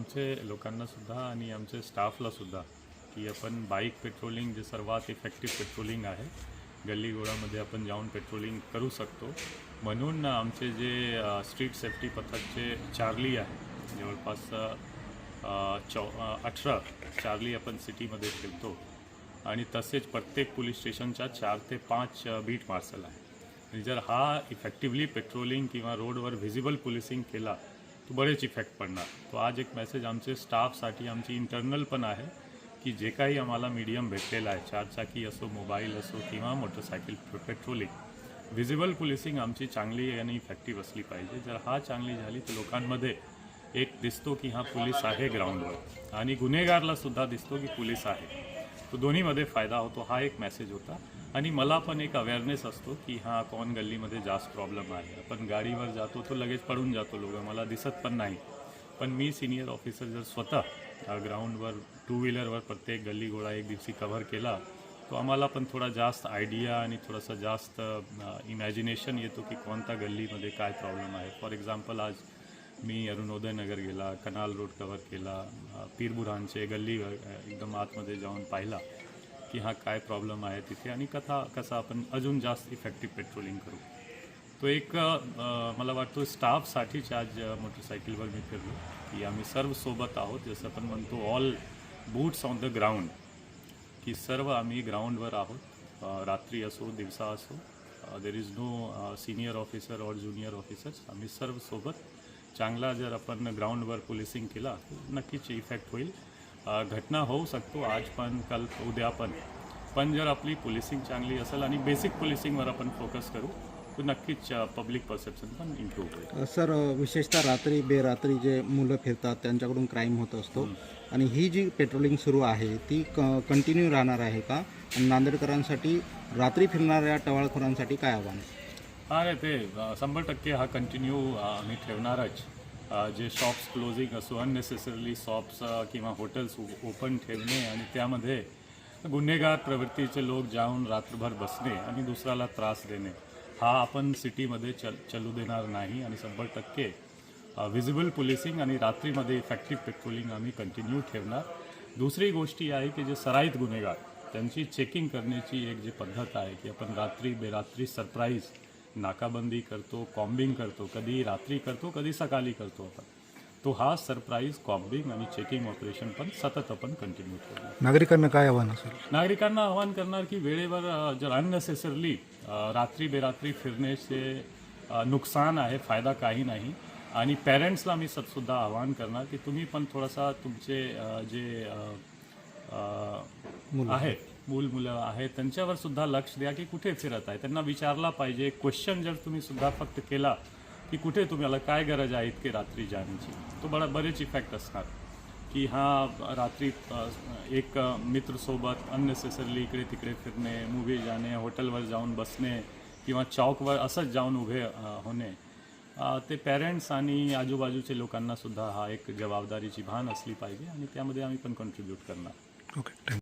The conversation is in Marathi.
आमचे लोकांनासुद्धा आणि आमचे स्टाफलासुद्धा की आपण बाईक पेट्रोलिंग जे सर्वात इफेक्टिव्ह पेट्रोलिंग आहे, गल्लीगोळामध्ये आपण जाऊन पेट्रोलिंग करू शकतो. म्हणून आमचे जे स्ट्रीट सेफ्टी पथकचे चार्ली आहे, जवळपास 18 चार्ली आपण सिटीमध्ये ठेवतो आणि तसेच प्रत्येक पोलीस स्टेशनच्या 4 ते 5 बीट मार्शल आहे. आणि जर हा इफेक्टिव्हली पेट्रोलिंग किंवा रोडवर व्हिजिबल पोलिसिंग केला तो बरेच इफेक्ट पडणार. तो आज एक मेसेज आमचे स्टाफसाठी आमची इंटरनल पण आहे की जे काही आम्हाला मीडियम भेटलेला आहे, चारचाकी असो, मोबाईल असो किंवा मोटरसायकल पेट्रोलिंग, व्हिजिबल पोलिसिंग आमची चांगली आणि इफेक्टिव्ह असली पाहिजे. जर हा चांगली झाली तर लोकांमध्ये एक दिसतो की हा पोलीस आहे ग्राउंडवर आणि गुन्हेगारलासुद्धा दिसतो की पोलीस आहे. तो दोन्हीमध्ये फायदा होतो. हा एक मेसेज होता. आणि मला पण एक अवेअरनेस असतो की हां कोण गल्लीमध्ये जास्त प्रॉब्लेम आहे. आपण गाडीवर जातो तो लगेच पडून जातो, लोक मला दिसत पण नाही. पण मी सिनियर ऑफिसर जर स्वतः ग्राउंडवर टू व्हीलरवर प्रत्येक गल्लीगोळा एक दिवशी कव्हर केला तो आम्हाला पण थोडा जास्त आयडिया आणि थोडासा जास्त इमॅजिनेशन येतो की कोणत्या गल्लीमध्ये काय प्रॉब्लेम आहे. फॉर एक्झाम्पल आज मी अरुणोदय नगर गेला, कनाल रोड कव्हर केला, पीरबुरांचे गल्ली एकदम आतमध्ये जाऊन पाहिला की हा काय प्रॉब्लेम आहे तिथे आणि कसा आपण अजून जास्त इफेक्टिव्ह पेट्रोलिंग करू. तो एक मला वाटतो स्टाफसाठीच आज मोटरसायकलवर मी फिरलो की आम्ही सर्व सोबत आहोत. जसं आपण म्हणतो all boots on the ground, की सर्व आम्ही ग्राउंडवर आहोत. रात्री असो दिवसा असो, there is no senior officer or junior officers. आम्ही सर्व सोबत चांगला जर आपण ग्राउंडवर पोलिसिंग केला नक्कीच इफेक्ट होईल. घटना होऊ शकतो आज पण, कल उद्या पण जर आपली पोलिसिंग चांगली असेल आणि बेसिक पोलिसिंगवर आपण फोकस करू तर नक्कीच पब्लिक परसेप्शन पण इम्प्रूव्ह होईल. सर, विशेषतः रात्री बेरात्री जे मुलं फिरतात त्यांच्याकडून क्राईम होत असतो आणि ही जी पेट्रोलिंग सुरू आहे ती कंटिन्यू राहणार आहे का? आणि नांदेडकरांसाठी रात्री फिरणाऱ्या टवाळखोरांसाठी काय आव्हान आहे? हा रे, ते 100% हा कंटिन्यू आम्ही ठेवणारच. जे शॉप्स क्लोजिंग असो, अननेसेसरली शॉप्स किंवा हॉटेल्स ओपन ठेवणे आणि त्यामध्ये गुन्हेगार प्रवृत्तीचे लोक जाऊन रात्रभर बसणे आणि दुसऱ्याला त्रास देणे, हा आपण सिटीमध्ये चलू देणार नाही. आणि 100% व्हिजिबल पोलिसिंग आणि रात्रीमध्ये इफेक्टिव्ह पेट्रोलिंग आम्ही कंटिन्यू ठेवणार. दुसरी गोष्टी आहे की जे सराईत गुन्हेगार त्यांची चेकिंग करण्याची एक जी पद्धत आहे की आपण रात्री बेरात्री सरप्राईज नाकाबंदी करतो, कॉम्बिंग करतो, कधी रात्री करतो कधी सकाळी करतो आपण. तो हा सरप्राईज कॉम्बिंग आणि चेकिंग ऑपरेशन पण सतत आपण कंटिन्यू ठेवणार. नागरिकांना काय आव्हान असेल? नागरिकांना आव्हान करणार की वेळेवर जर अननेसेसरली रात्री बेरात्री फिरण्याचे नुकसान आहे, फायदा काही नाही. आणि पेरेंट्सला मी सुद्धा आवाहन करणार की तुम्ही पण थोडासा तुमचे जे आहेत मुलं आहेत त्यांच्यावर सुद्धा लक्ष द्या की कुठे फिरत आहे. त्यांना विचारला पाहिजे. क्वेश्चन जर तुम्ही सुद्धा फक्त केला की कुठे तुम्हाला काय गरज आहे इतके रात्री जाण्याची, तो बरेच इफेक्ट असणार. की हा रात्री एक मित्रसोबत अननेसेसरली इकडे तिकडे फिरणे, मूव्ही जाणे, हॉटेलवर जाऊन बसणे किंवा चौकवर असंच जाऊन उभे होणे, ते पेरेंट्स आणि आजूबाजूचे लोकांनासुद्धा हा एक जबाबदारीची भान असली पाहिजे आणि त्यामध्ये आम्ही पण कॉन्ट्रीब्यूट करणार. ओके.